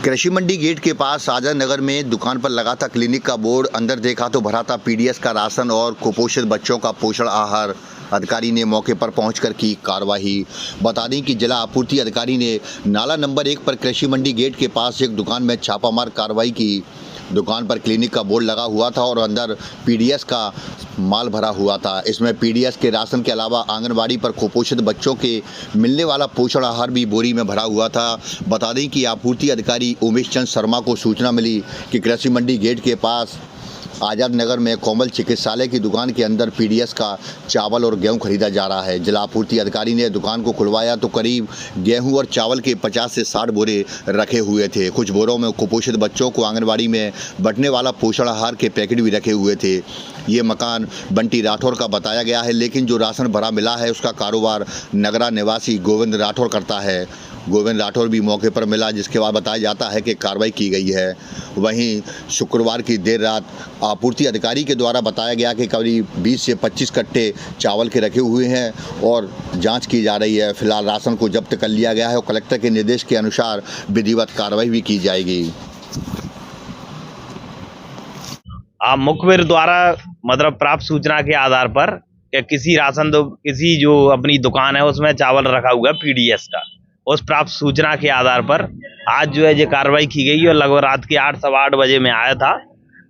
कृषि मंडी गेट के पास आजाद नगर में दुकान पर लगा था क्लिनिक का बोर्ड। अंदर देखा तो भरा था पीडीएस का राशन और कुपोषित बच्चों का पोषण आहार। अधिकारी ने मौके पर पहुंचकर की कार्रवाई। बता दें कि जिला आपूर्ति अधिकारी ने नाला नंबर 1 पर कृषि मंडी गेट के पास एक दुकान में छापामार कार्रवाई की। दुकान पर क्लिनिक का बोर्ड लगा हुआ था और अंदर पीडीएस का माल भरा हुआ था। इसमें पीडीएस के राशन के अलावा आंगनबाड़ी पर कुपोषित बच्चों के मिलने वाला पोषण आहार भी बोरी में भरा हुआ था। बता दें कि आपूर्ति अधिकारी उमेश चंद शर्मा को सूचना मिली कि कृषि मंडी गेट के पास आजाद नगर में कोमल चिकित्सालय की दुकान के अंदर पीडीएस का चावल और गेहूं खरीदा जा रहा है। जिला आपूर्ति अधिकारी ने दुकान को खुलवाया तो करीब गेहूं और चावल के 50 से 60 बोरे रखे हुए थे। कुछ बोरों में कुपोषित बच्चों को आंगनबाड़ी में बंटने वाला पोषण आहार के पैकेट भी रखे हुए थे। ये मकान बंटी राठौर का बताया गया है, लेकिन जो राशन भरा मिला है उसका कारोबार नगरा निवासी गोविंद राठौर करता है। गोविंद राठौर भी मौके पर मिला, जिसके बाद बताया जाता है कि कार्रवाई की गई है। वहीं शुक्रवार की देर रात आपूर्ति अधिकारी के द्वारा बताया गया कि करीब 20 से 25 कट्टे चावल के रखे हुए हैं और जांच की जा रही है। फिलहाल राशन को जब्त कर लिया गया है और कलेक्टर के निर्देश के अनुसार विधिवत कार्रवाई भी की जाएगी। मुखबिर द्वारा मतलब प्राप्त सूचना के आधार पर कि किसी जो अपनी दुकान है उसमें चावल रखा हुआ है पीडीएस का, उस प्राप्त सूचना के आधार पर आज जो है ये कार्रवाई की गई और लगभग रात के 8 सवा 8 बजे में आया था।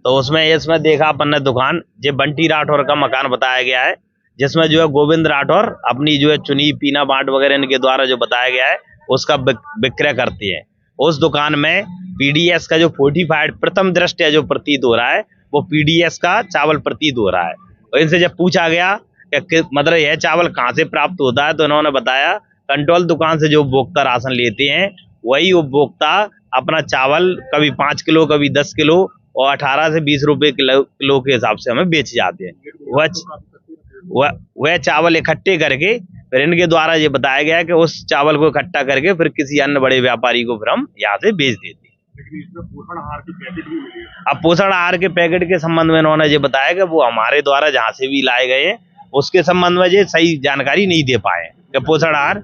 तो इसमें देखा अपन ने दुकान ये बंटी राठौर का मकान बताया गया है, जिसमें जो है गोविंद राठौर अपनी जो है चुनी पीना बाट वगैरह इनके द्वारा जो बताया गया है उसका विक्रय करते हैं। उस दुकान में पीडीएस का जो फोर्टिफाइड प्रथम दृष्टया जो प्रतीत हो रहा है वो पीडीएस का चावल प्रतीत हो रहा है। और इनसे जब पूछा गया कि मतलब यह चावल कहाँ से प्राप्त होता है तो इन्होंने बताया कंट्रोल दुकान से जो उपभोक्ता राशन लेते हैं वही उपभोक्ता अपना चावल कभी 5 किलो कभी 10 किलो और 18 से 20 रुपए किलो के हिसाब से हमें बेच जाते हैं। वह चावल इकट्ठे करके फिर इनके द्वारा ये बताया गया कि उस चावल को इकट्ठा करके फिर किसी अन्य बड़े व्यापारी को फिर हम यहाँ से बेच देते हैं। पोषण आहार के पैकेट भी मिले। अब पोषण आहार के पैकेट के संबंध में इन्होंने ये बताया कि वो हमारे द्वारा जहाँ से भी लाए गए हैं उसके संबंध में ये सही जानकारी नहीं दे पाए कि पोषण आहार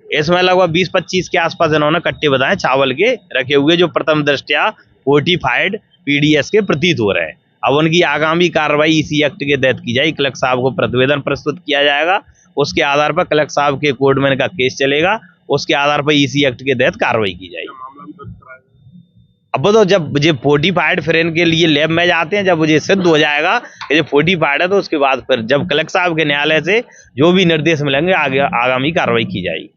इसमें लगभग 20-25 के आसपास इन्होंने कट्टे बताए चावल के रखे हुए जो प्रथम दृष्टया फोर्टिफाइड पीडीएस के प्रतीत हो रहे हैं। अब उनकी आगामी कार्रवाई इसी एक्ट के तहत की जाएगी। कलेक्टर साहब को प्रतिवेदन प्रस्तुत किया जाएगा, उसके आधार पर कलेक्टर साहब के कोर्ट में इनका केस चलेगा, उसके आधार पर इसी एक्ट के तहत कार्रवाई की जाएगी। अब तो जब ये फोर्टिफाइड फिर इनके लिए लैब में जाते हैं, जब मुझे सिद्ध हो जाएगा कि ये फोर्टिफाइड है तो उसके बाद फिर जब कलेक्टर साहब के न्यायालय से जो भी निर्देश मिलेंगे आगे आगामी कार्रवाई की जाएगी।